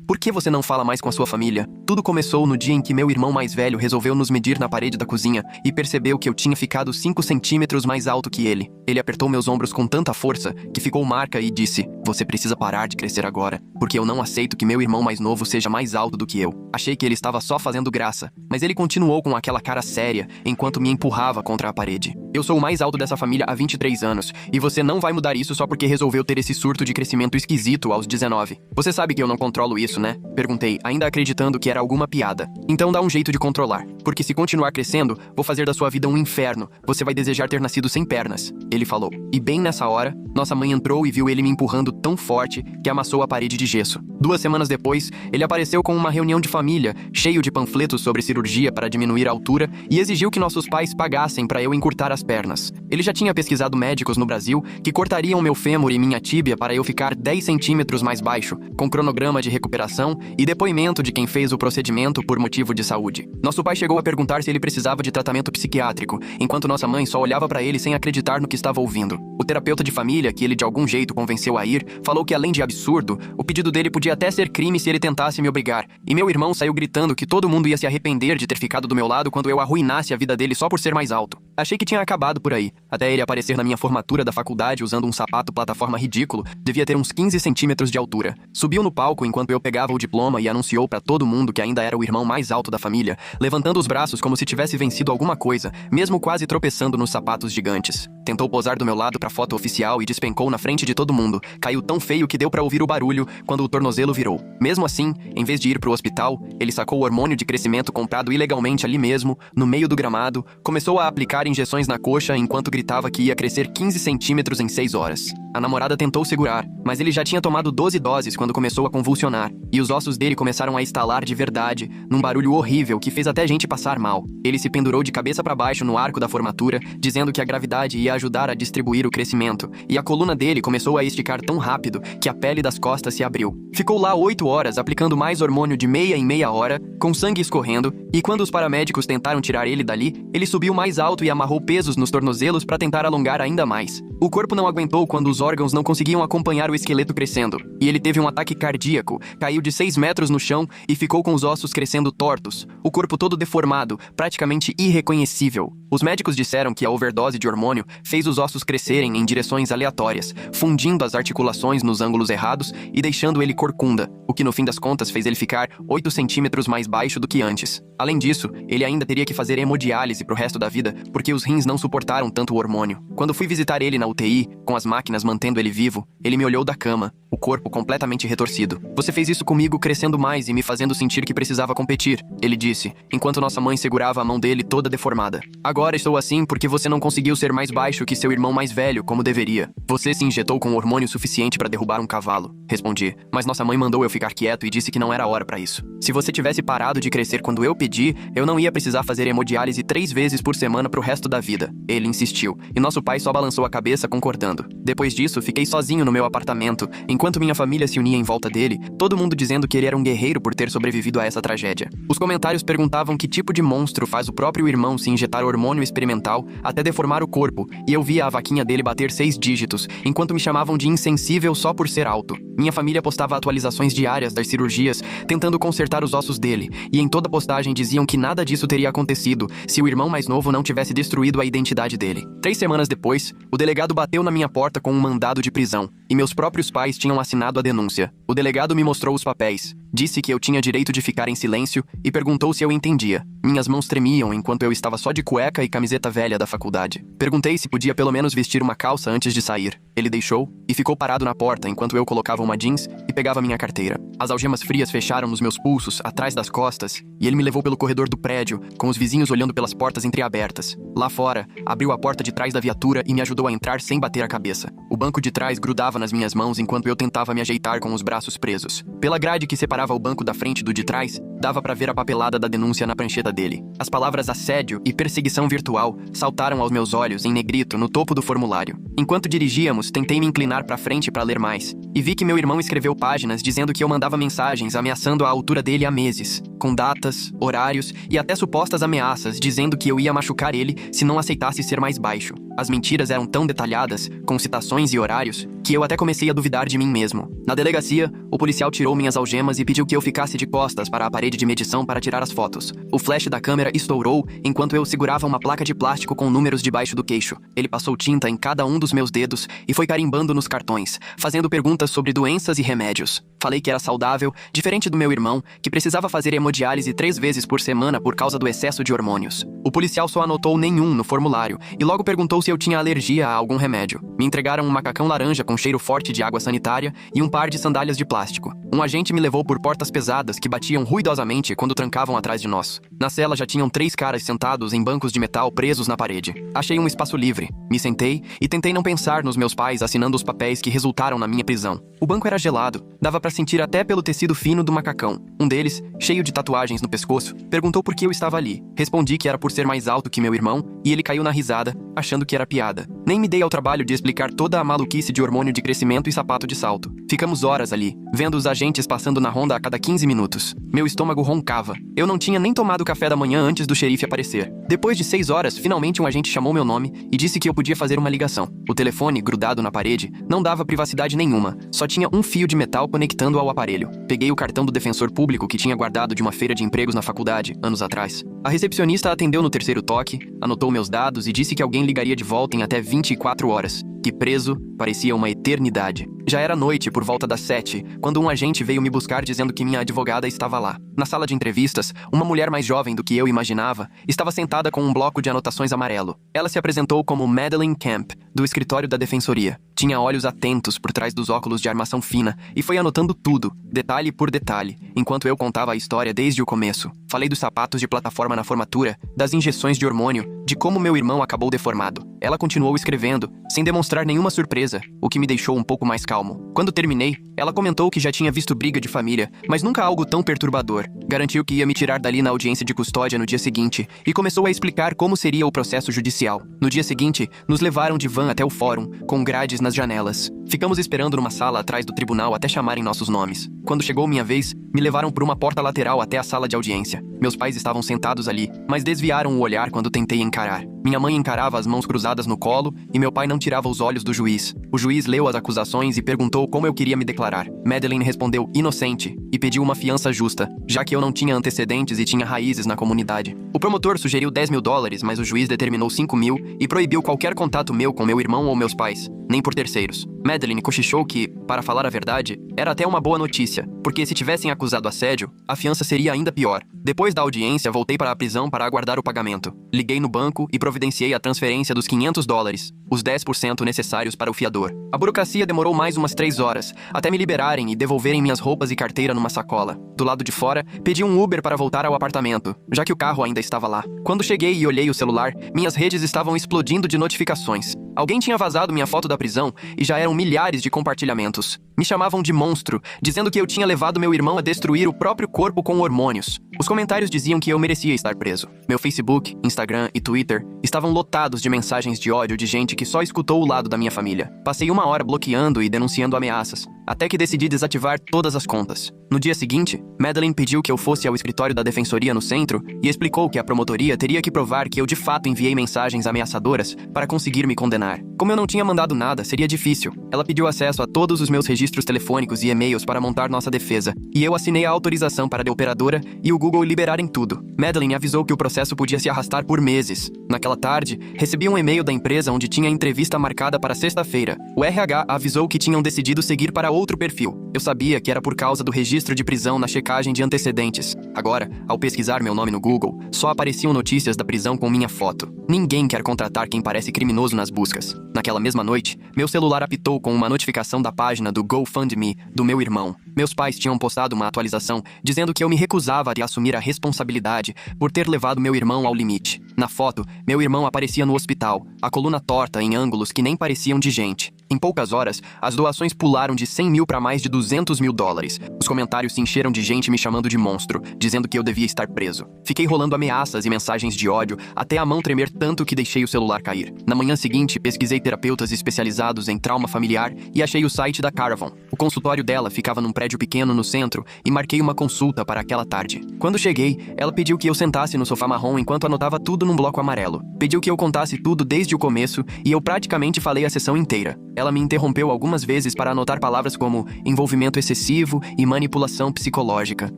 Por que você não fala mais com a sua família? Tudo começou no dia em que meu irmão mais velho resolveu nos medir na parede da cozinha e percebeu que eu tinha ficado 5 centímetros mais alto que ele. Ele apertou meus ombros com tanta força que ficou marca e disse: "Você precisa parar de crescer agora, porque eu não aceito que meu irmão mais novo seja mais alto do que eu." Achei que ele estava só fazendo graça, mas ele continuou com aquela cara séria enquanto me empurrava contra a parede. "Eu sou o mais alto dessa família há 23 anos, e você não vai mudar isso só porque resolveu ter esse surto de crescimento esquisito aos 19. Você sabe que eu não controlo isso, né?" Perguntei, ainda acreditando que era alguma piada. "Então dá um jeito de controlar, porque se continuar crescendo, vou fazer da sua vida um inferno. Você vai desejar ter nascido sem pernas." Ele falou. E bem nessa hora, nossa mãe entrou e viu ele me empurrando tão forte que amassou a parede de gesso. 2 semanas depois, ele apareceu com uma reunião de família, cheio de panfletos sobre cirurgia para diminuir a altura e exigiu que nossos pais pagassem para eu encurtar as pernas. Ele já tinha pesquisado médicos no Brasil que cortariam meu fêmur e minha tíbia para eu ficar 10 centímetros mais baixo, com cronograma de recuperação e depoimento de quem fez o procedimento por motivo de saúde. Nosso pai chegou a perguntar se ele precisava de tratamento psiquiátrico, enquanto nossa mãe só olhava para ele sem acreditar no que estava ouvindo. O terapeuta de família, que ele de algum jeito convenceu a ir, falou que além de absurdo, o pedido dele podia até ser crime se ele tentasse me obrigar. E meu irmão saiu gritando que todo mundo ia se arrepender de ter ficado do meu lado quando eu arruinasse a vida dele só por ser mais alto. Achei que tinha acabado por aí, até ele aparecer na minha formatura da faculdade usando um sapato plataforma ridículo, devia ter uns 15 centímetros de altura. Subiu no palco enquanto eu pegava o diploma e anunciou pra todo mundo que ainda era o irmão mais alto da família, levantando os braços como se tivesse vencido alguma coisa, mesmo quase tropeçando nos sapatos gigantes. Tentou posar do meu lado pra foto oficial e despencou na frente de todo mundo. Caiu tão feio que deu pra ouvir o barulho quando o tornozelo virou. Mesmo assim, em vez de ir pro hospital, ele sacou o hormônio de crescimento comprado ilegalmente ali mesmo, no meio do gramado, começou a aplicar injeções na coxa enquanto gritava que ia crescer 15 centímetros em 6 horas. A namorada tentou segurar, mas ele já tinha tomado 12 doses quando começou a convulsionar, e os ossos dele começaram a estalar de verdade, num barulho horrível que fez até gente passar mal. Ele se pendurou de cabeça pra baixo no arco da formatura, dizendo que a gravidade ia ajudar a distribuir o crescimento, e a coluna dele começou a esticar tão rápido que a pele das costas se abriu. Ficou lá 8 horas aplicando mais hormônio de meia em meia hora, com sangue escorrendo, e quando os paramédicos tentaram tirar ele dali, ele subiu mais alto e amarrou pesos nos tornozelos para tentar alongar ainda mais. O corpo não aguentou quando os órgãos não conseguiam acompanhar o esqueleto crescendo, e ele teve um ataque cardíaco, caiu de 6 metros no chão e ficou com os ossos crescendo tortos, o corpo todo deformado, praticamente irreconhecível. Os médicos disseram que a overdose de hormônio fez os ossos crescerem em direções aleatórias, fundindo as articulações nos ângulos errados e deixando ele corcunda, o que no fim das contas fez ele ficar 8 centímetros mais baixo do que antes. Além disso, ele ainda teria que fazer hemodiálise pro resto da vida, porque os rins não suportaram tanto hormônio. Quando fui visitar ele na UTI, com as máquinas mantendo ele vivo, ele me olhou da cama, o corpo completamente retorcido. "Você fez isso comigo crescendo mais e me fazendo sentir que precisava competir", ele disse, enquanto nossa mãe segurava a mão dele toda deformada. "Agora estou assim porque você não conseguiu ser mais baixo que seu irmão mais velho, como deveria. Você se injetou com hormônio suficiente para derrubar um cavalo", respondi, mas nossa mãe mandou eu ficar quieto e disse que não era hora para isso. "Se você tivesse parado de crescer quando eu pedi, eu não ia precisar fazer hemodiálise 3 vezes por semana pro resto da vida", ele insistiu, e nosso pai só balançou a cabeça concordando. Depois disso, fiquei sozinho no meu apartamento, enquanto minha família se unia em volta dele, todo mundo dizendo que ele era um guerreiro por ter sobrevivido a essa tragédia. Os comentários perguntavam que tipo de monstro faz o próprio irmão se injetar hormônio experimental até deformar o corpo, e eu via a vaquinha dele bater 6 dígitos, enquanto me chamavam de insensível só por ser alto. Minha família postava atualizações diárias das cirurgias, tentando consertar os ossos dele, e em toda postagem diziam que nada disso teria acontecido se o irmão mais novo não tivesse destruído a identidade dele. 3 semanas depois, o delegado bateu na minha porta com um mandado de prisão, e meus próprios pais tinham assinado a denúncia. O delegado me mostrou os papéis, disse que eu tinha direito de ficar em silêncio e perguntou se eu entendia. Minhas mãos tremiam enquanto eu estava só de cueca e camiseta velha da faculdade. Perguntei se podia pelo menos vestir uma calça antes de sair. Ele deixou e ficou parado na porta enquanto eu colocava uma jeans e pegava minha carteira. As algemas frias fecharam nos meus pulsos, atrás das costas, e ele me levou pelo corredor do prédio, com os vizinhos olhando pelas portas entreabertas. Lá fora, abriu a porta de trás da viatura e me ajudou a entrar sem bater a cabeça. O banco de trás grudava nas minhas mãos enquanto eu tentava me ajeitar com os braços presos. Pela grade que separava o banco da frente do de trás, dava pra ver a papelada da denúncia na prancheta dele. As palavras assédio e perseguição virtual saltaram aos meus olhos em negrito no topo do formulário. Enquanto dirigíamos, tentei me inclinar pra frente pra ler mais, e vi que meu irmão escreveu páginas dizendo que eu mandava mensagens ameaçando a altura dele há meses, com datas, horários e até supostas ameaças dizendo que eu ia machucar ele se não aceitasse ser mais baixo. As mentiras eram tão detalhadas, com citações e horários, que eu até comecei a duvidar de mim mesmo. Na delegacia, o policial tirou minhas algemas e pediu que eu ficasse de costas para a parede de medição para tirar as fotos. O flash da câmera estourou enquanto eu segurava uma placa de plástico com números debaixo do queixo. Ele passou tinta em cada um dos meus dedos e foi carimbando nos cartões, fazendo perguntas sobre doenças e remédios. Falei que era saudável, diferente do meu irmão, que precisava fazer hemodiálise 3 vezes por semana por causa do excesso de hormônios. O policial só anotou nenhum no formulário e logo perguntou se eu tinha alergia a algum remédio. Me entregaram um macacão laranja com cheiro forte de água sanitária e um par de sandálias de plástico. Um agente me levou por portas pesadas que batiam ruidosamente quando trancavam atrás de nós. Na cela já tinham 3 caras sentados em bancos de metal presos na parede. Achei um espaço livre, me sentei e tentei não pensar nos meus pais assinando os papéis que resultaram na minha prisão. O banco era gelado, dava pra sentir até pelo tecido fino do macacão. Um deles, cheio de tatuagens no pescoço, perguntou por que eu estava ali. Respondi que era por ser mais alto que meu irmão e ele caiu na risada, achando que era piada. Nem me dei ao trabalho de explicar toda a maluquice de hormônio de crescimento e sapato de salto. Ficamos horas ali, vendo os agentes passando na ronda a cada 15 minutos. Meu estômago roncava. Eu não tinha nem tomado café da manhã antes do xerife aparecer. Depois de 6 horas, finalmente um agente chamou meu nome e disse que eu podia fazer uma ligação. O telefone, grudado na parede, não dava privacidade nenhuma. Só tinha um fio de metal conectando ao aparelho. Peguei o cartão do defensor público que tinha guardado de uma feira de empregos na faculdade, anos atrás. A recepcionista atendeu no terceiro toque, anotou meus dados e disse que alguém ligaria de volta em até 24 horas. Que preso parecia uma eternidade. Já era noite, por volta das 7, quando um agente veio me buscar dizendo que minha advogada estava lá. Na sala de entrevistas, uma mulher mais jovem do que eu imaginava estava sentada com um bloco de anotações amarelo. Ela se apresentou como Madeleine Camp, do escritório da defensoria. Tinha olhos atentos por trás dos óculos de armação fina e foi anotando tudo, detalhe por detalhe, enquanto eu contava a história desde o começo. Falei dos sapatos de plataforma na formatura, das injeções de hormônio, de como meu irmão acabou deformado. Ela continuou escrevendo, sem demonstrar nenhuma surpresa, o que me deixou um pouco mais calmo. Quando terminei, ela comentou que já tinha visto briga de família, mas nunca algo tão perturbador. Garantiu que ia me tirar dali na audiência de custódia no dia seguinte e começou a explicar como seria o processo judicial. No dia seguinte, nos levaram de van até o fórum, com grades nas janelas. Ficamos esperando numa sala atrás do tribunal até chamarem nossos nomes. Quando chegou minha vez, me levaram por uma porta lateral até a sala de audiência. Meus pais estavam sentados ali, mas desviaram o olhar quando tentei encarar. Minha mãe encarava as mãos cruzadas no colo e meu pai não tirava os olhos do juiz. O juiz leu as acusações e perguntou como eu queria me declarar. Madeleine respondeu inocente e pediu uma fiança justa, já que eu não tinha antecedentes e tinha raízes na comunidade. O promotor sugeriu $10.000, mas o juiz determinou 5.000 e proibiu qualquer contato meu com meu irmão ou meus pais, nem por terceiros. Madeleine cochichou que, para falar a verdade, era até uma boa notícia, porque se tivessem acusado assédio, a fiança seria ainda pior. Depois da audiência, voltei para a prisão para aguardar o pagamento. Liguei no banco e providenciei a transferência dos $500, os 10% necessários para o fiador. A burocracia demorou mais umas 3 horas, até me liberarem e devolverem minhas roupas e carteira numa sacola. Do lado de fora, pedi um Uber para voltar ao apartamento, já que o carro ainda estava lá. Quando cheguei e olhei o celular, minhas redes estavam explodindo de notificações. Alguém tinha vazado minha foto da prisão e já eram milhares de compartilhamentos. Me chamavam de monstro, dizendo que eu tinha levado meu irmão a destruir o próprio corpo com hormônios. Os comentários diziam que eu merecia estar preso. Meu Facebook, Instagram e Twitter estavam lotados de mensagens de ódio de gente que só escutou o lado da minha família. Passei 1 hora bloqueando e denunciando ameaças, até que decidi desativar todas as contas. No dia seguinte, Madeleine pediu que eu fosse ao escritório da defensoria no centro e explicou que a promotoria teria que provar que eu de fato enviei mensagens ameaçadoras para conseguir me condenar. Como eu não tinha mandado nada, seria difícil. Ela pediu acesso a todos os meus registros telefônicos e e-mails para montar nossa defesa, e eu assinei a autorização para a operadora e o Google liberarem tudo. Madeleine avisou que o processo podia se arrastar por meses. Naquela tarde, recebi um e-mail da empresa onde tinha entrevista marcada para sexta-feira. O RH avisou que tinham decidido seguir para outro perfil. Eu sabia que era por causa do registro de prisão na checagem de antecedentes. Agora, ao pesquisar meu nome no Google, só apareciam notícias da prisão com minha foto. Ninguém quer contratar quem parece criminoso nas buscas. Naquela mesma noite, meu celular apitou com uma notificação da página do GoFundMe do meu irmão. Meus pais tinham postado uma atualização dizendo que eu me recusava a assumir a responsabilidade por ter levado meu irmão ao limite. Na foto, meu irmão aparecia no hospital, a coluna torta em ângulos que nem pareciam de gente. Em poucas horas, as doações pularam de 100 mil para mais de $200.000. Os comentários se encheram de gente me chamando de monstro, dizendo que eu devia estar preso. Fiquei rolando ameaças e mensagens de ódio até a mão tremer tanto que deixei o celular cair. Na manhã seguinte, pesquisei terapeutas especializados em trauma familiar e achei o site da Caravan. O consultório dela ficava num prédio pequeno no centro e marquei uma consulta para aquela tarde. Quando cheguei, ela pediu que eu sentasse no sofá marrom enquanto anotava tudo num bloco amarelo. Pediu que eu contasse tudo desde o começo e eu praticamente falei a sessão inteira. Ela me interrompeu algumas vezes para anotar palavras como envolvimento excessivo e manipulação psicológica.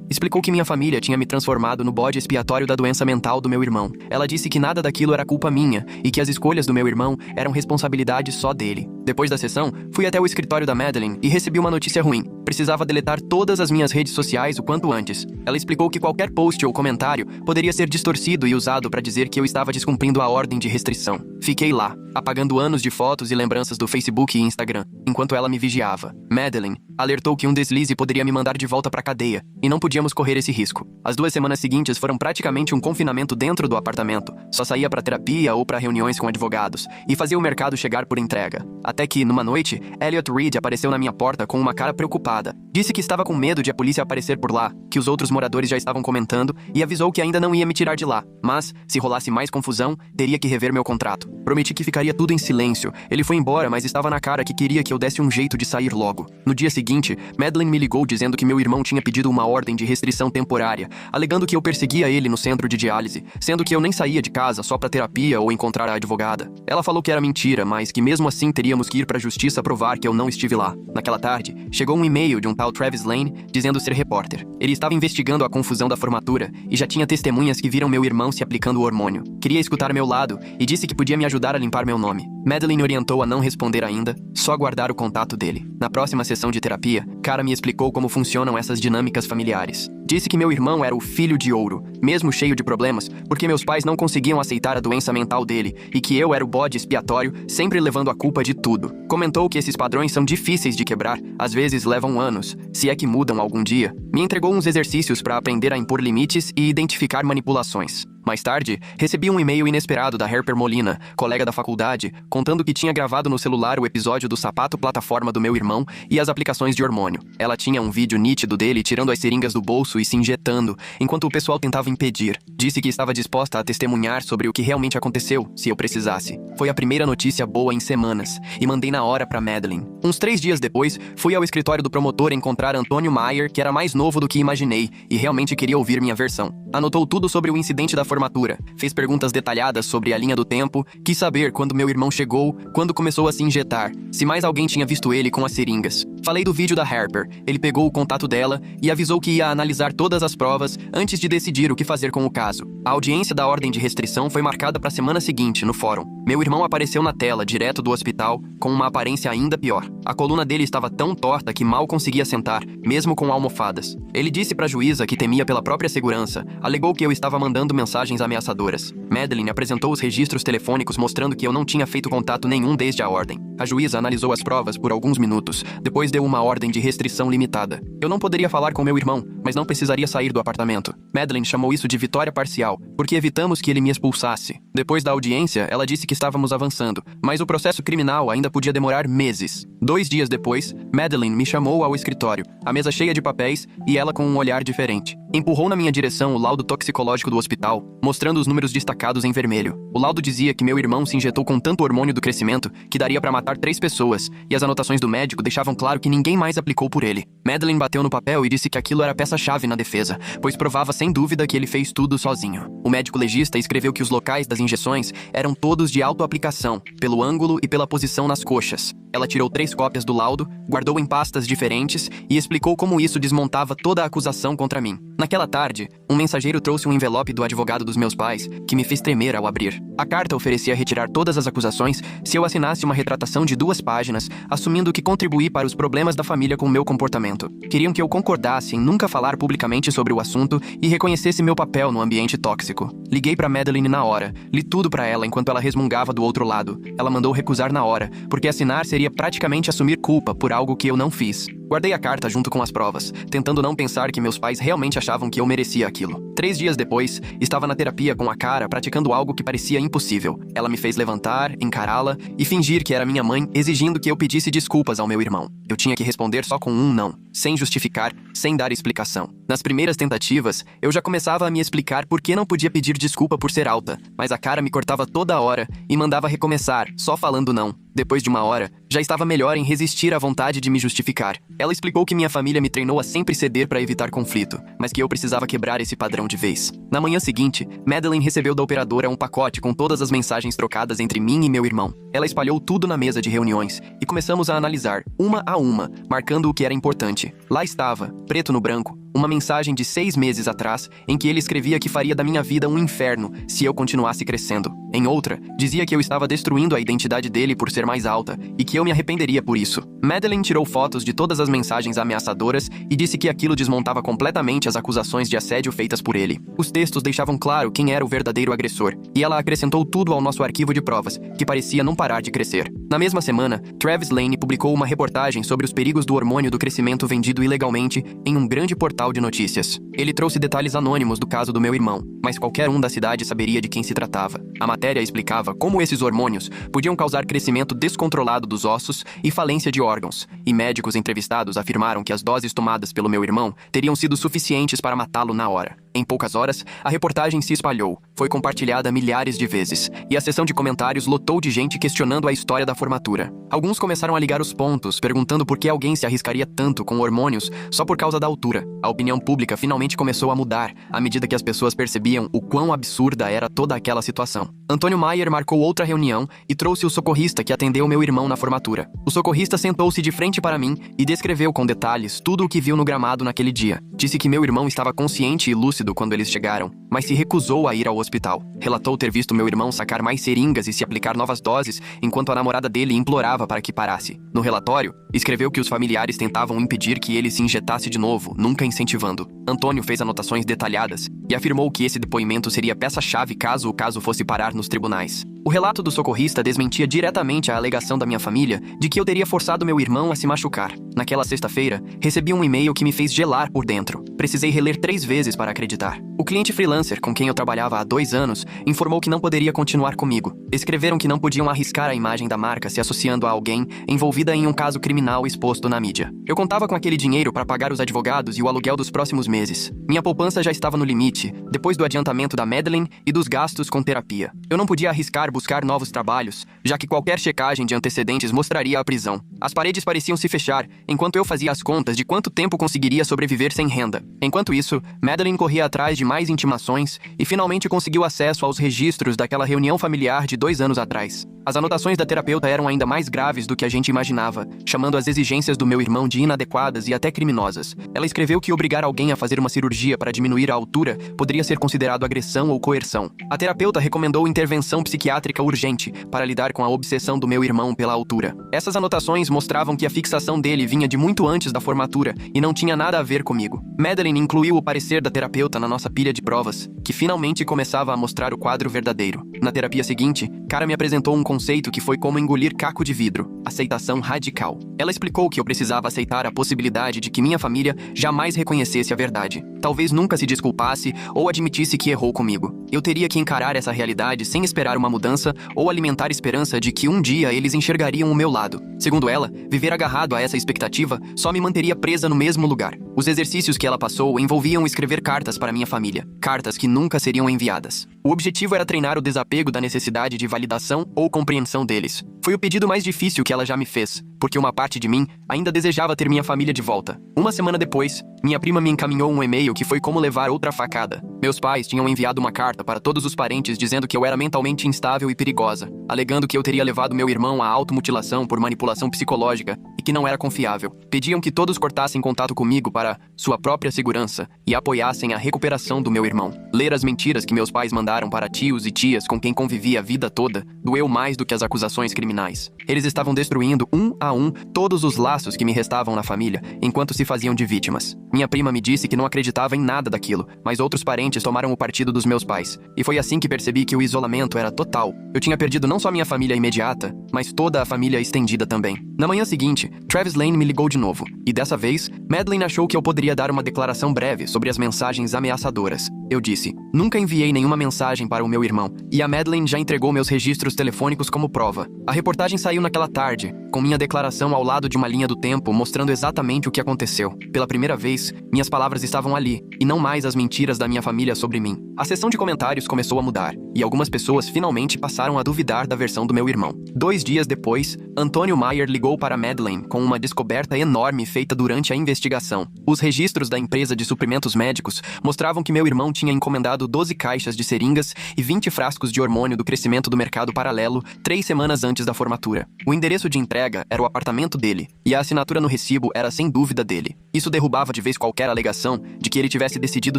Explicou que minha família tinha me transformado no bode expiatório da doença mental do meu irmão. Ela disse que nada daquilo era culpa minha e que as escolhas do meu irmão eram responsabilidade só dele. Depois da sessão, fui até o escritório da Madeline e recebi uma notícia ruim. Precisava deletar todas as minhas redes sociais o quanto antes. Ela explicou que qualquer post ou comentário poderia ser distorcido e usado para dizer que eu estava descumprindo a ordem de restrição. Fiquei lá, apagando anos de fotos e lembranças do Facebook e Instagram, enquanto ela me vigiava. Madeline alertou que um deslize poderia me mandar de volta para a cadeia, e não podíamos correr esse risco. As 2 semanas seguintes foram praticamente um confinamento dentro do apartamento. Só saía para terapia ou para reuniões com advogados, e fazia o mercado chegar por entrega. Até que, numa noite, Elliot Reed apareceu na minha porta com uma cara preocupada. Disse que estava com medo de a polícia aparecer por lá, que os outros moradores já estavam comentando, e avisou que ainda não ia me tirar de lá. Mas, se rolasse mais confusão, teria que rever meu contrato. Prometi que ficaria tudo em silêncio. Ele foi embora, mas estava na cara que queria que eu desse um jeito de sair logo. No dia seguinte, Madeline me ligou dizendo que meu irmão tinha pedido uma ordem de restrição temporária, alegando que eu perseguia ele no centro de diálise, sendo que eu nem saía de casa só para terapia ou encontrar a advogada. Ela falou que era mentira, mas que mesmo assim teríamos que ir para a justiça provar que eu não estive lá. Naquela tarde, chegou um e-mail de um tal Travis Lane dizendo ser repórter. Ele estava investigando a confusão da formatura e já tinha testemunhas que viram meu irmão se aplicando o hormônio. Queria escutar meu lado e disse que podia me ajudar a limpar meu nome. Madeline orientou a não responder ainda, só guardar o contato dele. Na próxima sessão de terapia, Cara me explicou como funcionam essas dinâmicas familiares. Disse que meu irmão era o filho de ouro, mesmo cheio de problemas, porque meus pais não conseguiam aceitar a doença mental dele e que eu era o bode expiatório, sempre levando a culpa de tudo. Comentou que esses padrões são difíceis de quebrar, às vezes levam anos, se é que mudam algum dia. Me entregou uns exercícios para aprender a impor limites e identificar manipulações. Mais tarde, recebi um e-mail inesperado da Harper Molina, colega da faculdade, contando que tinha gravado no celular o episódio do sapato plataforma do meu irmão e as aplicações de hormônio. Ela tinha um vídeo nítido dele tirando as seringas do bolso e se injetando, enquanto o pessoal tentava impedir. Disse que estava disposta a testemunhar sobre o que realmente aconteceu, se eu precisasse. Foi a primeira notícia boa em semanas, e mandei na hora para Madeline. Uns 3 dias depois, fui ao escritório do promotor encontrar Antônio Maier, que era mais novo do que imaginei, e realmente queria ouvir minha versão. Anotou tudo sobre o incidente da formatura, fez perguntas detalhadas sobre a linha do tempo, quis saber quando meu irmão chegou, quando começou a se injetar, se mais alguém tinha visto ele com as seringas. Falei do vídeo da Harper, ele pegou o contato dela e avisou que ia analisar todas as provas antes de decidir o que fazer com o caso. A audiência da ordem de restrição foi marcada para a semana seguinte, no fórum. Meu irmão apareceu na tela, direto do hospital, com uma aparência ainda pior. A coluna dele estava tão torta que mal conseguia sentar, mesmo com almofadas. Ele disse para a juíza que temia pela própria segurança, alegou que eu estava mandando mensagens ameaçadoras. Madeline apresentou os registros telefônicos mostrando que eu não tinha feito contato nenhum desde a ordem. A juíza analisou as provas por alguns minutos, depois deu uma ordem de restrição limitada. Eu não poderia falar com meu irmão, mas não precisaria sair do apartamento. Madeline chamou isso de vitória parcial, porque evitamos que ele me expulsasse. Depois da audiência, ela disse que estávamos avançando, mas o processo criminal ainda podia demorar meses. 2 dias depois, Madeline me chamou ao escritório, a mesa cheia de papéis e ela com um olhar diferente. Empurrou na minha direção o laudo toxicológico do hospital, mostrando os números destacados em vermelho. O laudo dizia que meu irmão se injetou com tanto hormônio do crescimento que daria para matar 3 pessoas, e as anotações do médico deixavam claro que ninguém mais aplicou por ele. Madeline bateu no papel e disse que aquilo era peça-chave na defesa, pois provava sem dúvida que ele fez tudo sozinho. O médico legista escreveu que os locais das injeções eram todos de autoaplicação, pelo ângulo e pela posição nas coxas. Ela tirou 3 cópias do laudo, guardou em pastas diferentes e explicou como isso desmontava toda a acusação contra mim. Naquela tarde, um mensageiro trouxe um envelope do advogado dos meus pais, que me fez tremer ao abrir. A carta oferecia retirar todas as acusações se eu assinasse uma retratação de 2 páginas, assumindo que contribuí para os problemas da família com meu comportamento. Queriam que eu concordasse em nunca falar publicamente sobre o assunto e reconhecesse meu papel no ambiente tóxico. Liguei para Madeline na hora, li tudo para ela enquanto ela resmungava do outro lado. Ela mandou recusar na hora, porque assinar seria praticamente assumir culpa por algo que eu não fiz. Guardei a carta junto com as provas, tentando não pensar que meus pais realmente achavam que eu merecia aquilo. 3 dias depois, estava na terapia com a Cara praticando algo que parecia impossível. Ela me fez levantar, encará-la e fingir que era minha mãe, exigindo que eu pedisse desculpas ao meu irmão. Eu tinha que responder só com um não, sem justificar, sem dar explicação. Nas primeiras tentativas, eu já começava a me explicar por que não podia pedir desculpa por ser alta, mas a cara me cortava toda hora e mandava recomeçar, só falando não. Depois de uma hora, já estava melhor em resistir à vontade de me justificar. Ela explicou que minha família me treinou a sempre ceder para evitar conflito, mas que eu precisava quebrar esse padrão de vez. Na manhã seguinte, Madeline recebeu da operadora um pacote com todas as mensagens trocadas entre mim e meu irmão. Ela espalhou tudo na mesa de reuniões e começamos a analisar, uma a uma, marcando o que era importante. Lá estava, preto no branco, uma mensagem de 6 meses atrás, em que ele escrevia que faria da minha vida um inferno se eu continuasse crescendo. Em outra, dizia que eu estava destruindo a identidade dele por ser mais alta e que eu me arrependeria por isso. Madeline tirou fotos de todas as mensagens ameaçadoras e disse que aquilo desmontava completamente as acusações de assédio feitas por ele. Os textos deixavam claro quem era o verdadeiro agressor, e ela acrescentou tudo ao nosso arquivo de provas, que parecia não parar de crescer. Na mesma semana, Travis Lane publicou uma reportagem sobre os perigos do hormônio do crescimento vendido ilegalmente em um grande portal de notícias. Ele trouxe detalhes anônimos do caso do meu irmão, mas qualquer um da cidade saberia de quem se tratava. A matéria explicava como esses hormônios podiam causar crescimento descontrolado dos ossos e falência de órgãos, e médicos entrevistados afirmaram que as doses tomadas pelo meu irmão teriam sido suficientes para matá-lo na hora. Em poucas horas, a reportagem se espalhou, foi compartilhada milhares de vezes, e a seção de comentários lotou de gente questionando a história da formatura. Alguns começaram a ligar os pontos, perguntando por que alguém se arriscaria tanto com hormônios só por causa da altura. A opinião pública finalmente começou a mudar, à medida que as pessoas percebiam o quão absurda era toda aquela situação. Antônio Maier marcou outra reunião e trouxe o socorrista que atendeu meu irmão na formatura. O socorrista sentou-se de frente para mim e descreveu com detalhes tudo o que viu no gramado naquele dia. Disse que meu irmão estava consciente e lúcido quando eles chegaram, mas se recusou a ir ao hospital. Relatou ter visto meu irmão sacar mais seringas e se aplicar novas doses, enquanto a namorada dele implorava para que parasse. No relatório, escreveu que os familiares tentavam impedir que ele se injetasse de novo, nunca incentivando. Antônio fez anotações detalhadas e afirmou que esse depoimento seria peça-chave caso o caso fosse parar nos tribunais. O relato do socorrista desmentia diretamente a alegação da minha família de que eu teria forçado meu irmão a se machucar. Naquela sexta-feira, recebi um e-mail que me fez gelar por dentro. Precisei reler 3 vezes para acreditar. O cliente freelancer com quem eu trabalhava há 2 anos informou que não poderia continuar comigo. Escreveram que não podiam arriscar a imagem da marca se associando a alguém envolvida em um caso criminal exposto na mídia. Eu contava com aquele dinheiro para pagar os advogados e o aluguel dos próximos meses. Minha poupança já estava no limite, depois do adiantamento da Madeline e dos gastos com terapia. Eu não podia arriscar buscar novos trabalhos, já que qualquer checagem de antecedentes mostraria a prisão. As paredes pareciam se fechar, enquanto eu fazia as contas de quanto tempo conseguiria sobreviver sem renda. Enquanto isso, Madeline corria atrás de mais intimações e finalmente conseguiu acesso aos registros daquela reunião familiar de 2 anos atrás. As anotações da terapeuta eram ainda mais graves do que a gente imaginava, chamando as exigências do meu irmão de inadequadas e até criminosas. Ela escreveu que obrigar alguém a fazer uma cirurgia para diminuir a altura poderia ser considerado agressão ou coerção. A terapeuta recomendou intervenção psiquiátrica urgente para lidar com a obsessão do meu irmão pela altura. Essas anotações mostravam que a fixação dele vinha de muito antes da formatura e não tinha nada a ver comigo. Madeline incluiu o parecer da terapeuta na nossa pilha de provas, que finalmente começava a mostrar o quadro verdadeiro. Na terapia seguinte, Cara me apresentou um conceito que foi como engolir caco de vidro: aceitação radical. Ela explicou que eu precisava aceitar a possibilidade de que minha família jamais reconhecesse a verdade. Talvez nunca se desculpasse ou admitisse que errou comigo. Eu teria que encarar essa realidade sem esperar uma mudança ou alimentar esperança de que um dia eles enxergariam o meu lado. Segundo ela, viver agarrado a essa expectativa só me manteria presa no mesmo lugar. Os exercícios que ela passou envolviam escrever cartas para minha família, cartas que nunca seriam enviadas. O objetivo era treinar o desapego da necessidade de validação ou compreensão deles. Foi o pedido mais difícil que ela já me fez, porque uma parte de mim ainda desejava ter minha família de volta. Uma semana depois, minha prima me encaminhou um e-mail que foi como levar outra facada. Meus pais tinham enviado uma carta para todos os parentes dizendo que eu era mentalmente instável e perigosa, alegando que eu teria levado meu irmão à automutilação por manipulação psicológica e que não era confiável. Pediam que todos cortassem contato comigo para sua própria segurança e apoiassem a recuperação do meu irmão. Ler as mentiras que meus pais mandaram para tios e tias com quem convivia a vida toda doeu mais do que as acusações criminais. Eles estavam destruindo um a um todos os laços que me restavam na família, enquanto se faziam de vítimas. Minha prima me disse que não acreditava em nada daquilo, mas outros parentes tomaram o partido dos meus pais. E foi assim que percebi que o isolamento era total. Eu tinha perdido não só minha família imediata, mas toda a família estendida também. Na manhã seguinte, Travis Lane me ligou de novo, e dessa vez, Madeline achou que eu poderia dar uma declaração breve sobre as mensagens ameaçadoras. eu disse. Nunca enviei nenhuma mensagem para o meu irmão, e a Madeleine já entregou meus registros telefônicos como prova. A reportagem saiu naquela tarde, com minha declaração ao lado de uma linha do tempo mostrando exatamente o que aconteceu. Pela primeira vez, minhas palavras estavam ali, e não mais as mentiras da minha família sobre mim. A seção de comentários começou a mudar, e algumas pessoas finalmente passaram a duvidar da versão do meu irmão. 2 dias depois, Antônio Maier ligou para Madeleine com uma descoberta enorme feita durante a investigação. Os registros da empresa de suprimentos médicos mostravam que meu irmão tinha encomendado 12 caixas de seringas e 20 frascos de hormônio do crescimento do mercado paralelo 3 semanas antes da formatura. O endereço de entrega era o apartamento dele, e a assinatura no recibo era sem dúvida dele. Isso derrubava de vez qualquer alegação de que ele tivesse decidido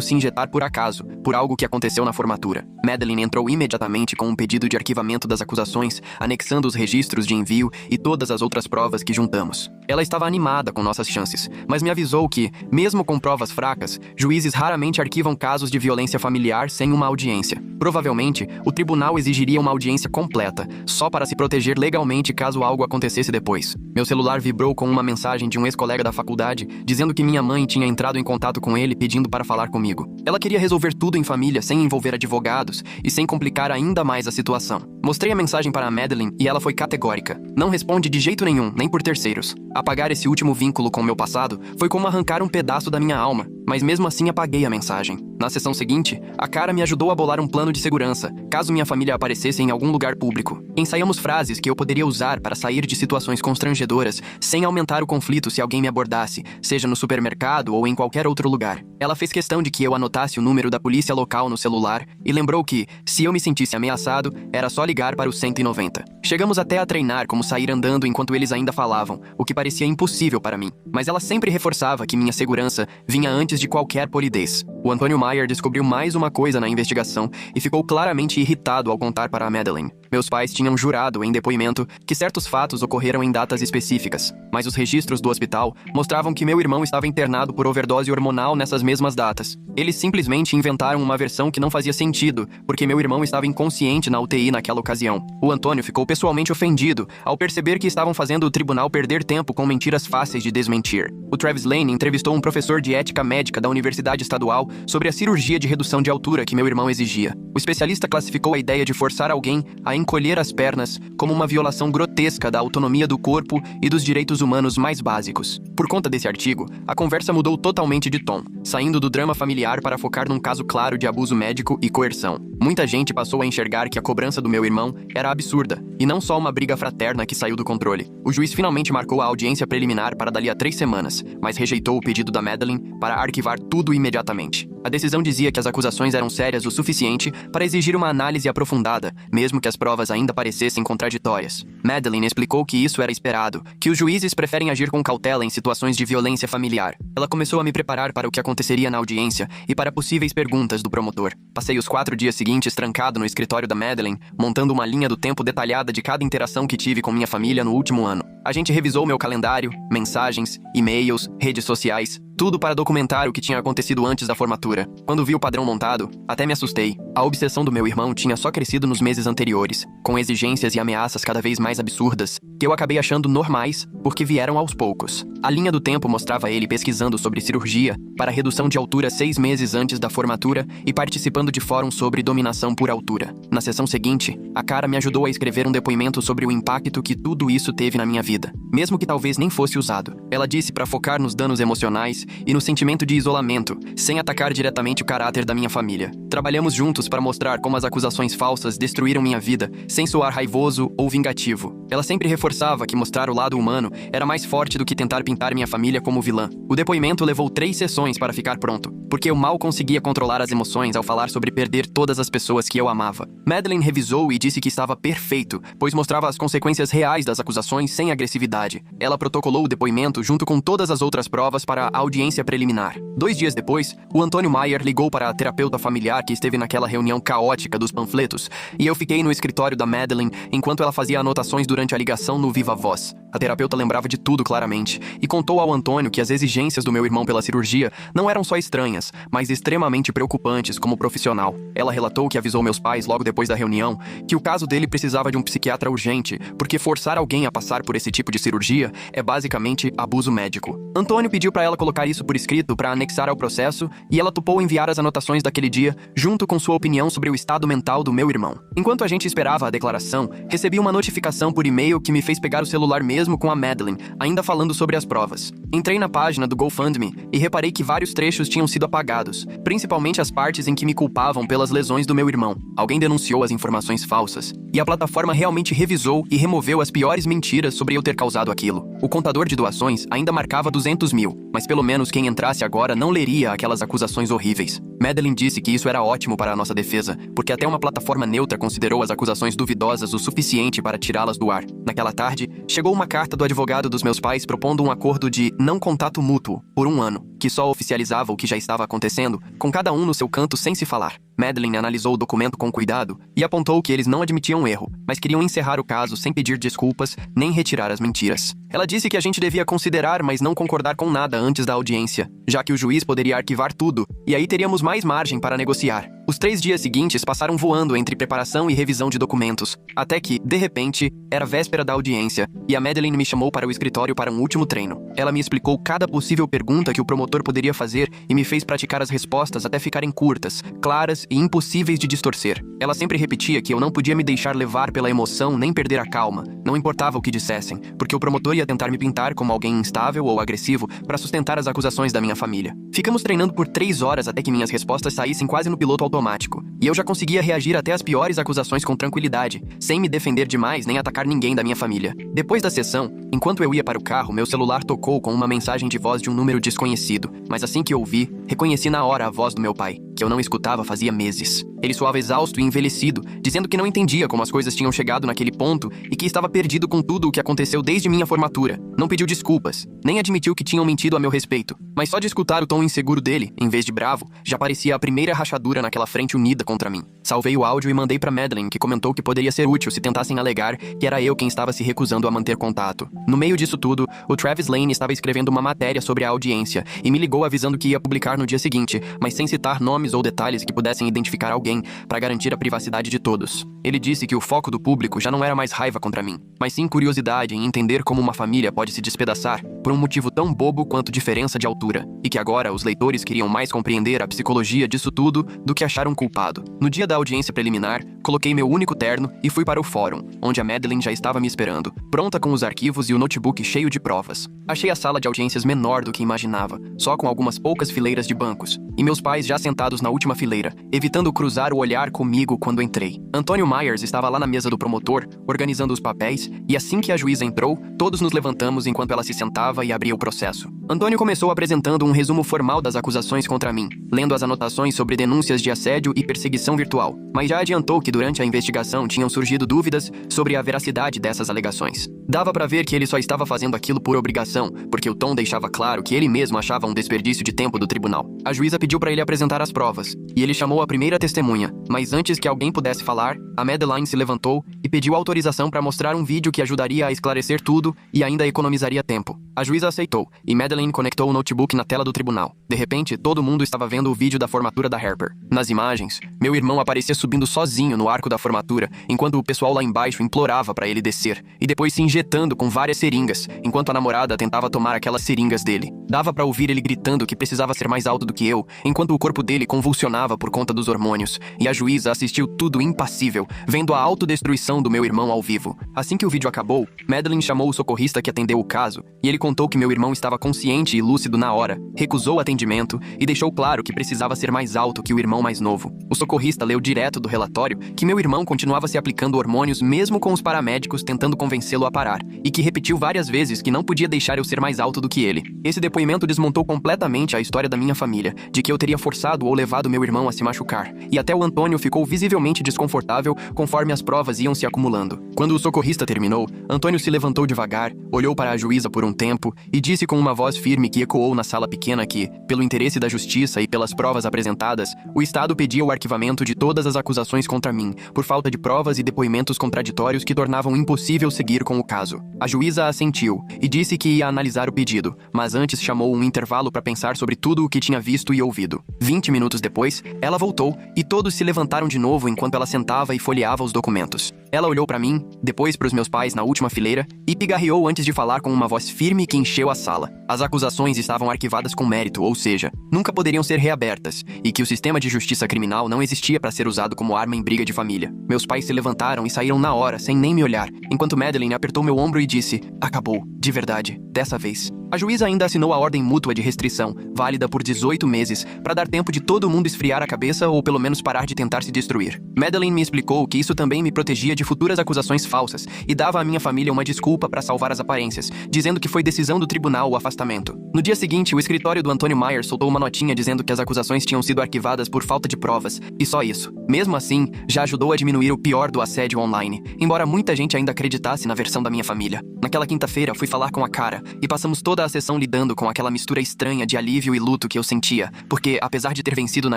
se injetar por acaso, por algo que aconteceu na formatura. Madeleine entrou imediatamente com um pedido de arquivamento das acusações, anexando os registros de envio e todas as outras provas que juntamos. Ela estava animada com nossas chances, mas me avisou que, mesmo com provas fracas, juízes raramente arquivam casos de violência familiar sem uma audiência. Provavelmente, o tribunal exigiria uma audiência completa, só para se proteger legalmente caso algo acontecesse depois. Meu celular vibrou com uma mensagem de um ex-colega da faculdade, dizendo que minha mãe tinha entrado em contato com ele pedindo para falar comigo. Ela queria resolver tudo em família sem envolver advogados e sem complicar ainda mais a situação. Mostrei a mensagem para a Madeleine e ela foi categórica. Não responde de jeito nenhum, nem por terceiros. Apagar esse último vínculo com o meu passado foi como arrancar um pedaço da minha alma, mas mesmo assim apaguei a mensagem. Na sessão seguinte, a Cara me ajudou a bolar um plano de segurança, caso minha família aparecesse em algum lugar público. Ensaiamos frases que eu poderia usar para sair de situações constrangedoras, sem aumentar o conflito se alguém me abordasse, seja no supermercado ou em qualquer outro lugar. Ela fez questão de que eu anotasse o número da polícia local no celular e lembrou que, se eu me sentisse ameaçado, era só ligar para o 190. Chegamos até a treinar como sair andando enquanto eles ainda falavam, o que parecia impossível para mim. Mas ela sempre reforçava que minha segurança vinha antes de qualquer polidez. O Antônio Maier descobriu mais uma coisa na investigação e ficou claramente irritado ao contar para a Madeleine. Meus pais tinham jurado em depoimento que certos fatos ocorreram em datas específicas, mas os registros do hospital mostravam que meu irmão estava internado por overdose hormonal nessas mesmas datas. Eles simplesmente inventaram uma versão que não fazia sentido, porque meu irmão estava inconsciente na UTI naquela ocasião. O Antônio ficou pessoalmente ofendido ao perceber que estavam fazendo o tribunal perder tempo com mentiras fáceis de desmentir. O Travis Lane entrevistou um professor de ética médica da Universidade Estadual sobre a cirurgia de redução de altura que meu irmão exigia. O especialista classificou a ideia de forçar alguém a encolher as pernas como uma violação grotesca da autonomia do corpo e dos direitos humanos mais básicos. Por conta desse artigo, a conversa mudou totalmente de tom, saindo do drama familiar para focar num caso claro de abuso médico e coerção. Muita gente passou a enxergar que a cobrança do meu irmão era absurda, e não só uma briga fraterna que saiu do controle. O juiz finalmente marcou a audiência preliminar para dali a 3 semanas, mas rejeitou o pedido da Madeleine para arquivar tudo imediatamente. A decisão dizia que as acusações eram sérias o suficiente para exigir uma análise aprofundada, mesmo que as provas ainda parecessem contraditórias. Madeleine explicou que isso era esperado, que os juízes preferem agir com cautela em situações de violência familiar. Ela começou a me preparar para o que aconteceria na audiência e para possíveis perguntas do promotor. Passei os 4 dias seguintes trancado no escritório da Madeleine, montando uma linha do tempo detalhada de cada interação que tive com minha família no último ano. A gente revisou meu calendário, mensagens, e-mails, redes sociais, tudo para documentar o que tinha acontecido antes da formatura. Quando vi o padrão montado, até me assustei. A obsessão do meu irmão tinha só crescido nos meses anteriores, com exigências e ameaças cada vez mais absurdas, que eu acabei achando normais porque vieram aos poucos. A linha do tempo mostrava ele pesquisando sobre cirurgia para redução de altura 6 meses antes da formatura e participando de fóruns sobre dominação por altura. Na sessão seguinte, a Cara me ajudou a escrever um depoimento sobre o impacto que tudo isso teve na minha vida, mesmo que talvez nem fosse usado. Ela disse para focar nos danos emocionais e no sentimento de isolamento, sem atacar diretamente o caráter da minha família. Trabalhamos juntos para mostrar como as acusações falsas destruíram minha vida, sem soar raivoso ou vingativo. Ela sempre reforçava que mostrar o lado humano era mais forte do que tentar pintar minha família como vilã. O depoimento levou 3 sessões para ficar pronto, porque eu mal conseguia controlar as emoções ao falar sobre perder todas as pessoas que eu amava. Madeleine revisou e disse que estava perfeito, pois mostrava as consequências reais das acusações sem agressividade. Ela protocolou o depoimento junto com todas as outras provas para a audiência preliminar. 2 dias depois, o Antônio Maier ligou para a terapeuta familiar que esteve naquela reunião caótica dos panfletos, e eu fiquei no escritório da Madeleine enquanto ela fazia anotações durante a ligação no Viva Voz. A terapeuta lembrava de tudo claramente, e contou ao Antônio que as exigências do meu irmão pela cirurgia não eram só estranhas, mas extremamente preocupantes como profissional. Ela relatou que avisou meus pais logo depois da reunião que o caso dele precisava de um psiquiatra urgente, porque forçar alguém a passar por esse tipo de cirurgia é basicamente abuso médico. Antônio pediu para ela colocar isso por escrito para anexar ao processo, e ela topou enviar as anotações daquele dia, junto com sua opinião sobre o estado mental do meu irmão. Enquanto a gente esperava a declaração, recebi uma notificação por e-mail que me fez pegar o celular mesmo com a Madeleine, ainda falando sobre as provas. Entrei na página do GoFundMe e reparei que vários trechos tinham sido apagados, principalmente as partes em que me culpavam pelas lesões do meu irmão. Alguém denunciou as informações falsas, e a plataforma realmente revisou e removeu as piores mentiras sobre eu ter causado aquilo. O contador de doações ainda marcava 200 mil, mas pelo menos quem entrasse agora não leria aquelas acusações horríveis. Madeleine disse que isso era ótimo para a nossa defesa, porque até uma plataforma neutra considerou as acusações duvidosas o suficiente para tirá-las do ar. Naquela tarde, chegou uma carta do advogado dos meus pais propondo um acordo de não contato mútuo por 1 ano, que só oficializava o que já estava acontecendo, com cada um no seu canto sem se falar. Madeleine analisou o documento com cuidado e apontou que eles não admitiam erro, mas queriam encerrar o caso sem pedir desculpas nem retirar as mentiras. Ela disse que a gente devia considerar, mas não concordar com nada antes da audiência, já que o juiz poderia arquivar tudo, e aí teríamos mais margem para negociar. Os 3 dias seguintes passaram voando entre preparação e revisão de documentos, até que, de repente, era véspera da audiência, e a Madeleine me chamou para o escritório para um último treino. Ela me explicou cada possível pergunta que o promotor poderia fazer e me fez praticar as respostas até ficarem curtas, claras e impossíveis de distorcer. Ela sempre repetia que eu não podia me deixar levar pela emoção nem perder a calma, não importava o que dissessem, porque o promotor ia tentar me pintar como alguém instável ou agressivo para sustentar as acusações da minha família. Ficamos treinando por 3 horas até que minhas respostas saíssem quase no piloto automático, e eu já conseguia reagir até as piores acusações com tranquilidade, sem me defender demais nem atacar ninguém da minha família. Depois da sessão, enquanto eu ia para o carro, meu celular tocou com uma mensagem de voz de um número desconhecido, mas assim que ouvi, reconheci na hora a voz do meu pai, que eu não escutava fazia meses. Ele soava exausto e envelhecido, dizendo que não entendia como as coisas tinham chegado naquele ponto e que estava perdido com tudo o que aconteceu desde minha formatura. Não pediu desculpas, nem admitiu que tinham mentido a meu respeito, mas só de escutar o tom inseguro dele, em vez de bravo, já parecia a primeira rachadura naquela frente unida contra mim. Salvei o áudio e mandei para Madeleine, que comentou que poderia ser útil se tentassem alegar que era eu quem estava se recusando a manter contato. No meio disso tudo, o Travis Lane estava escrevendo uma matéria sobre a audiência e me ligou avisando que ia publicar no dia seguinte, mas sem citar nomes ou detalhes que pudessem identificar alguém para garantir a privacidade de todos. Ele disse que o foco do público já não era mais raiva contra mim, mas sim curiosidade em entender como uma família pode se despedaçar por um motivo tão bobo quanto diferença de altura, e que agora os leitores queriam mais compreender a psicologia disso tudo do que achar um culpado. No dia da audiência preliminar, coloquei meu único terno e fui para o fórum, onde a Madeleine já estava me esperando, pronta com os arquivos e o notebook cheio de provas. Achei a sala de audiências menor do que imaginava, só com algumas poucas fileiras de bancos, e meus pais já sentados na última fileira, evitando cruzar o olhar comigo quando entrei. Antônio Myers estava lá na mesa do promotor, organizando os papéis, e assim que a juíza entrou, todos nos levantamos enquanto ela se sentava e abria o processo. Antônio começou apresentando um resumo formal das acusações contra mim, lendo as anotações sobre denúncias de assédio e perseguição virtual, mas já adiantou que durante a investigação tinham surgido dúvidas sobre a veracidade dessas alegações. Dava pra ver que ele só estava fazendo aquilo por obrigação, porque o tom deixava claro que ele mesmo achava um desperdício de tempo do tribunal. A juíza pediu para ele apresentar as provas, e ele chamou a primeira testemunha, mas antes que alguém pudesse falar, a Madeleine se levantou e pediu autorização para mostrar um vídeo que ajudaria a esclarecer tudo e ainda economizaria tempo. A juíza aceitou, e Madeleine conectou o notebook na tela do tribunal. De repente, todo mundo estava vendo o vídeo da formatura da Harper. Nas imagens, meu irmão aparecia subindo sozinho no arco da formatura, enquanto o pessoal lá embaixo implorava para ele descer, e depois se injetando com várias seringas, enquanto a namorada tentava tomar aquelas seringas dele. Dava para ouvir ele gritando que precisava ser mais alto do que eu, enquanto o corpo dele convulsionava por conta dos hormônios, e a juíza assistiu tudo impassível, vendo a autodestruição do meu irmão ao vivo. Assim que o vídeo acabou, Madeleine chamou o socorrista que atendeu o caso, e ele contou que meu irmão estava consciente e lúcido na hora, recusou atendimento e deixou claro que precisava ser mais alto que o irmão mais novo. O socorrista leu direto do relatório que meu irmão continuava se aplicando hormônios mesmo com os paramédicos tentando convencê-lo a parar. parar, e que repetiu várias vezes que não podia deixar eu ser mais alto do que ele. Esse depoimento desmontou completamente a história da minha família, de que eu teria forçado ou levado meu irmão a se machucar, e até o Antônio ficou visivelmente desconfortável conforme as provas iam se acumulando. Quando o socorrista terminou, Antônio se levantou devagar, olhou para a juíza por um tempo e disse com uma voz firme que ecoou na sala pequena que, pelo interesse da justiça e pelas provas apresentadas, o Estado pedia o arquivamento de todas as acusações contra mim, por falta de provas e depoimentos contraditórios que tornavam impossível seguir com o caso. A juíza assentiu e disse que ia analisar o pedido, mas antes chamou um intervalo para pensar sobre tudo o que tinha visto e ouvido. 20 minutos depois, ela voltou e todos se levantaram de novo enquanto ela sentava e folheava os documentos. Ela olhou para mim, depois para os meus pais na última fileira e pigarreou antes de falar com uma voz firme que encheu a sala. As acusações estavam arquivadas com mérito, ou seja, nunca poderiam ser reabertas, e que o sistema de justiça criminal não existia para ser usado como arma em briga de família. Meus pais se levantaram e saíram na hora, sem nem me olhar, enquanto Madeleine apertou meu ombro e disse: "Acabou, de verdade, dessa vez." A juíza ainda assinou a ordem mútua de restrição, válida por 18 meses, para dar tempo de todo mundo esfriar a cabeça ou pelo menos parar de tentar se destruir. Madeleine me explicou que isso também me protegia de futuras acusações falsas e dava à minha família uma desculpa para salvar as aparências, dizendo que foi decisão do tribunal o afastamento. No dia seguinte, o escritório do Antônio Myers soltou uma notinha dizendo que as acusações tinham sido arquivadas por falta de provas, e só isso. Mesmo assim, já ajudou a diminuir o pior do assédio online, embora muita gente ainda acreditasse na versão da minha família. Naquela quinta-feira, fui falar com a Cara e passamos toda a sessão lidando com aquela mistura estranha de alívio e luto que eu sentia, porque, apesar de ter vencido na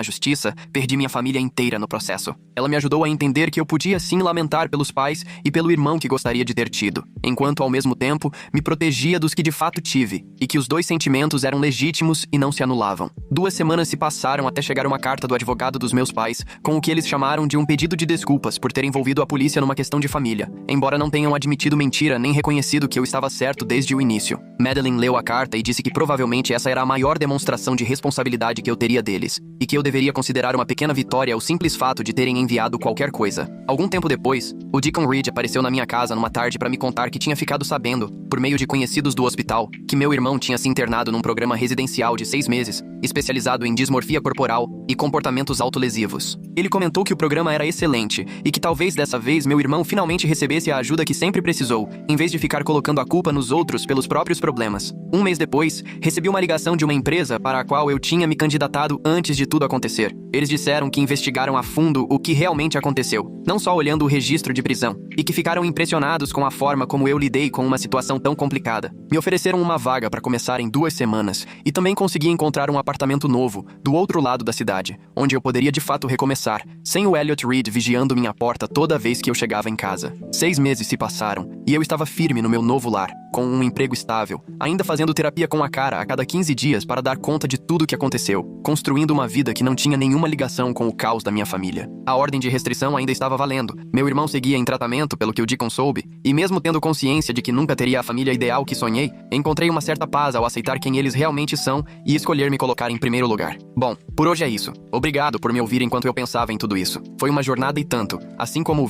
justiça, perdi minha família inteira no processo. Ela me ajudou a entender que eu podia sim lamentar pelos pais e pelo irmão que gostaria de ter tido, enquanto ao mesmo tempo me protegia dos que de fato tive, e que os dois sentimentos eram legítimos e não se anulavam. 2 semanas se passaram até chegar uma carta do advogado dos meus pais, com o que eles chamaram de um pedido de desculpas por ter envolvido a polícia numa questão de família, embora não tenham admitido mentira nem reconhecido que eu estava certo desde o início. Madeleine leu a carta e disse que provavelmente essa era a maior demonstração de responsabilidade que eu teria deles, e que eu deveria considerar uma pequena vitória o simples fato de terem enviado qualquer coisa. Algum tempo depois, o Deacon Reed apareceu na minha casa numa tarde para me contar que tinha ficado sabendo, por meio de conhecidos do hospital, que meu irmão tinha se internado num programa residencial de 6 meses, especializado em dismorfia corporal e comportamentos autolesivos. Ele comentou que o programa era excelente e que talvez dessa vez meu irmão finalmente recebesse a ajuda que sempre precisou, em vez de ficar colocando a culpa nos outros pelos próprios problemas. 1 mês depois, recebi uma ligação de uma empresa para a qual eu tinha me candidatado antes de tudo acontecer. Eles disseram que investigaram a fundo o que realmente aconteceu, não só olhando o registro de prisão, e que ficaram impressionados com a forma como eu lidei com uma situação tão complicada. Me ofereceram uma vaga para começar em 2 semanas, e também consegui encontrar um apartamento novo, do outro lado da cidade, onde eu poderia de fato recomeçar, sem o Elliot Reed vigiando minha porta toda vez que eu chegava em casa. 6 meses se passaram, e eu estava firme no meu novo lar, com um emprego estável, ainda fazendo terapia com a Cara a cada 15 dias para dar conta de tudo o que aconteceu, construindo uma vida que não tinha nenhuma ligação com o caos da minha família. A ordem de restrição ainda estava valendo, meu irmão seguia em tratamento pelo que o Deacon soube, e mesmo tendo consciência de que nunca teria a família ideal que sonhei, encontrei uma certa paz ao aceitar quem eles realmente são e escolher me colocar em primeiro lugar. Bom, por hoje é isso. Obrigado por me ouvir enquanto eu pensava em tudo isso. Foi uma jornada e tanto, assim como o